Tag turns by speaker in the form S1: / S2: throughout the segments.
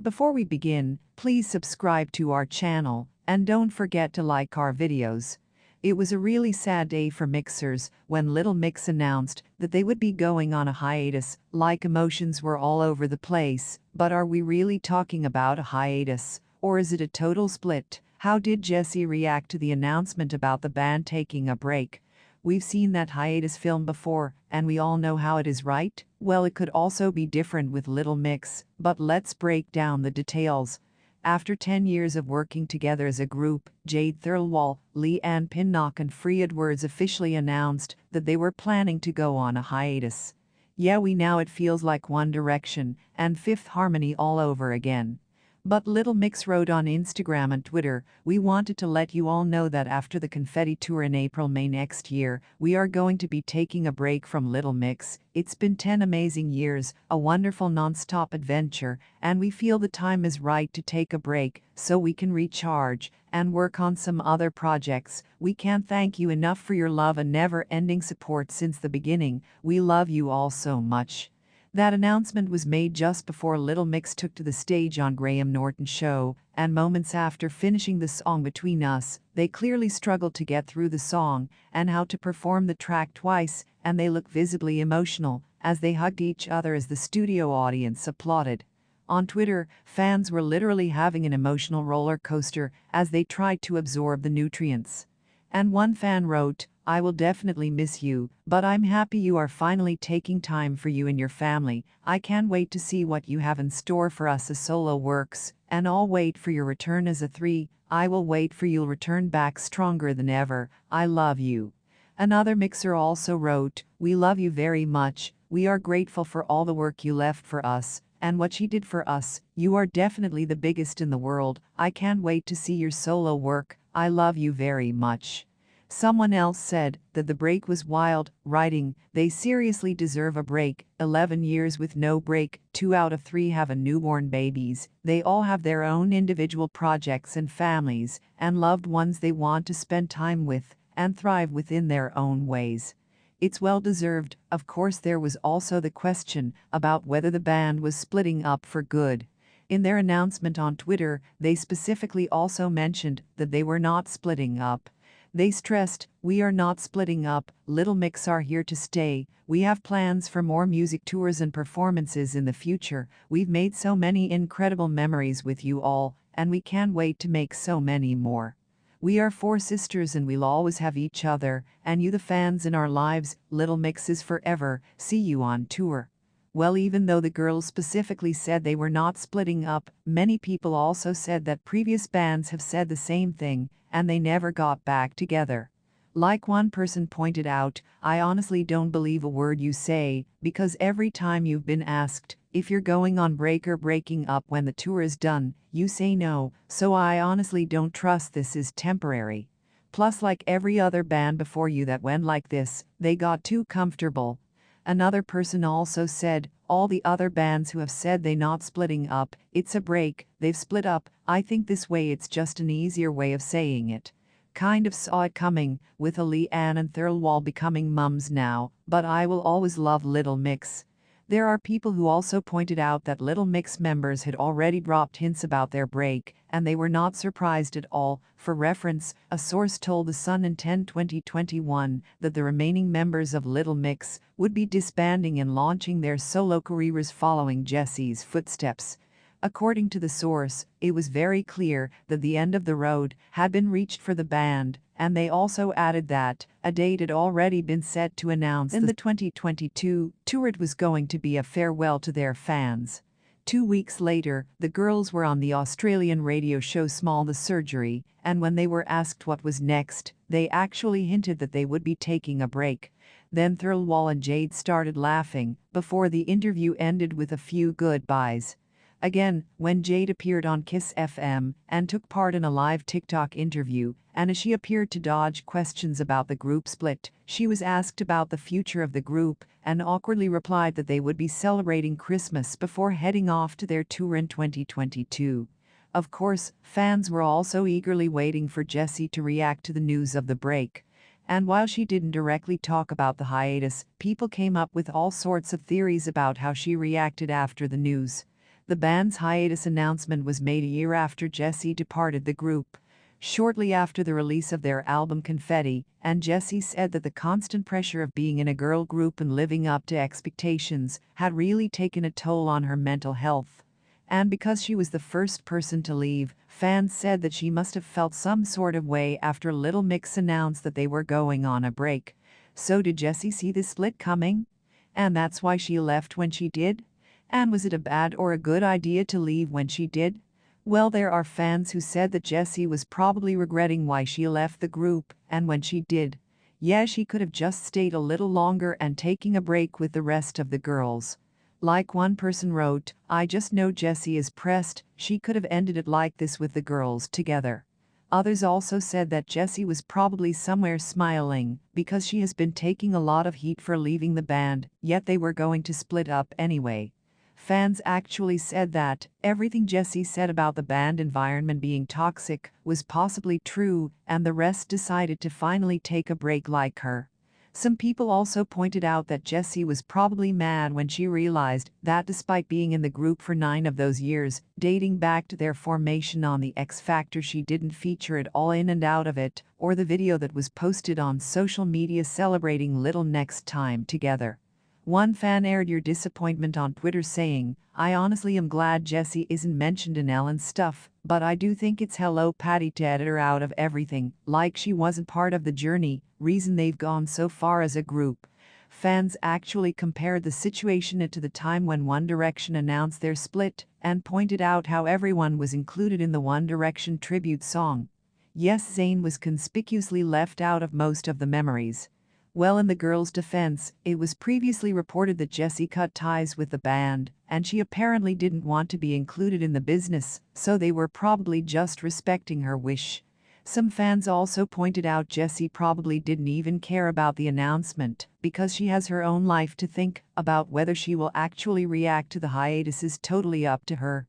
S1: Before we begin, please subscribe to our channel and don't forget to like our videos. It was a really sad day for mixers when Little Mix announced that they would be going on a hiatus, like emotions were all over the place. But are we really talking about a hiatus, or is it a total split? How did Jesy react to the announcement about the band taking a break? We've seen that hiatus film before, and we all know how it is, right? Well, it could also be different with Little Mix, but let's break down the details. After 10 years of working together as a group, Jade Thirlwall, annepinnock and Free Edwards officially announced that they were planning to go on a hiatus. Yeah, we know it feels like One Direction and Fifth Harmony all over again. But Little Mix wrote on Instagram and Twitter, "We wanted to let you all know that after the Confetti Tour in April-May next year, we are going to be taking a break from Little Mix. It's been 10 amazing years, a wonderful non-stop adventure, and we feel the time is right to take a break so we can recharge and work on some other projects. We can't thank you enough for your love and never-ending support since the beginning. We love you all so much." That announcement was made just before Little Mix took to the stage on Graham Norton's show, and moments after finishing the song Between Us, they clearly struggled to get through the song and how to perform the track twice, and they look visibly emotional as they hugged each other as the studio audience applauded. On Twitter, fans were literally having an emotional roller coaster as they tried to absorb the nutrients. And one fan wrote, "I will definitely miss you, but I'm happy you are finally taking time for you and your family. I can't wait to see what you have in store for us as solo works, and I'll wait for your return as a 3. I will wait for you'll return back stronger than ever. I love you." Another mixer also wrote, "We love you very much. We are grateful for all the work you left for us and what you did for us. You are definitely the biggest in the world. I can't wait to see your solo work. I love you very much." Someone else said that the break was wild, writing, "They seriously deserve a break. 11 years with no break, 2 out of 3 have a newborn babies. They all have their own individual projects and families and loved ones they want to spend time with and thrive within their own ways. It's well deserved." Of course, there was also the question about whether the band was splitting up for good. In their announcement on Twitter, they specifically also mentioned that they were not splitting up. They stressed, "We are not splitting up. Little Mix are here to stay. We have plans for more music tours and performances in the future. We've made so many incredible memories with you all, and we can't wait to make so many more. We are 4 sisters and we'll always have each other, and you the fans in our lives. Little Mix is forever. See you on tour." Well, even though the girls specifically said they were not splitting up, many people also said that previous bands have said the same thing, and they never got back together. Like one person pointed out, "I honestly don't believe a word you say, because every time you've been asked if you're going on break or breaking up when the tour is done, you say no, so I honestly don't trust this is temporary. Plus, like every other band before you that went like this, they got too comfortable." Another person also said, "All the other bands who have said they not splitting up, it's a break, they've split up. I think this way it's just an easier way of saying it. Kind of saw it coming, with Ann and Thirlwall becoming mums now, but I will always love Little Mix." There are people who also pointed out that Little Mix members had already dropped hints about their break, and they were not surprised at all. For reference, a source told The Sun in 2021 that the remaining members of Little Mix would be disbanding and launching their solo careers following Jesy's footsteps. According to the source, it was very clear that the end of the road had been reached for the band, and they also added that a date had already been set to announce in the 2022 tour. It was going to be a farewell to their fans. 2 weeks later, the girls were on the Australian radio show Small the Surgery, and when they were asked what was next, they actually hinted that they would be taking a break. Then Thirlwall and Jade started laughing before the interview ended with a few goodbyes. Again, when Jade appeared on Kiss FM and took part in a live TikTok interview, and as she appeared to dodge questions about the group split, she was asked about the future of the group and awkwardly replied that they would be celebrating Christmas before heading off to their tour in 2022. Of course, fans were also eagerly waiting for Jesy to react to the news of the break. And while she didn't directly talk about the hiatus, people came up with all sorts of theories about how she reacted after the news. The band's hiatus announcement was made a year after Jesy departed the group, shortly after the release of their album Confetti, and Jesy said that the constant pressure of being in a girl group and living up to expectations had really taken a toll on her mental health. And because she was the first person to leave, fans said that she must have felt some sort of way after Little Mix announced that they were going on a break. So did Jesy see this split coming? And that's why she left when she did? And was it a bad or a good idea to leave when she did? Well, there are fans who said that Jesy was probably regretting why she left the group, and when she did, yeah, she could have just stayed a little longer and taking a break with the rest of the girls. Like one person wrote, "I just know Jesy is pressed, she could have ended it like this with the girls together." Others also said that Jesy was probably somewhere smiling because she has been taking a lot of heat for leaving the band, yet they were going to split up anyway. Fans actually said that everything Jesy said about the band environment being toxic was possibly true, and the rest decided to finally take a break like her. Some people also pointed out that Jesy was probably mad when she realized that despite being in the group for 9 of those years, dating back to their formation on the X Factor, she didn't feature at all in and out of it, or the video that was posted on social media celebrating Little Next time together. One fan aired your disappointment on Twitter saying, "I honestly am glad Jesy isn't mentioned in Ellen's stuff, but I do think it's hello Patty to edit her out of everything, like she wasn't part of the journey, reason they've gone so far as a group." Fans actually compared the situation to the time when One Direction announced their split, and pointed out how everyone was included in the One Direction tribute song. Yes, Zayn was conspicuously left out of most of the memories. Well, in the girls' defense, it was previously reported that Jesy cut ties with the band, and she apparently didn't want to be included in the business, so they were probably just respecting her wish. Some fans also pointed out Jesy probably didn't even care about the announcement, because she has her own life to think about. Whether she will actually react to the hiatus is totally up to her.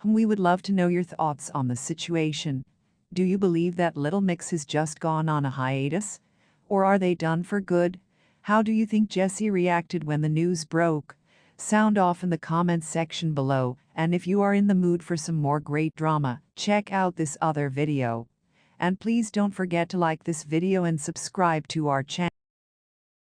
S1: We would love to know your thoughts on the situation. Do you believe that Little Mix has just gone on a hiatus? Or are they done for good? How do you think Jesy reacted when the news broke? Sound off in the comments section below, and if you are in the mood for some more great drama, check out this other video. And please don't forget to like this video and subscribe to our channel.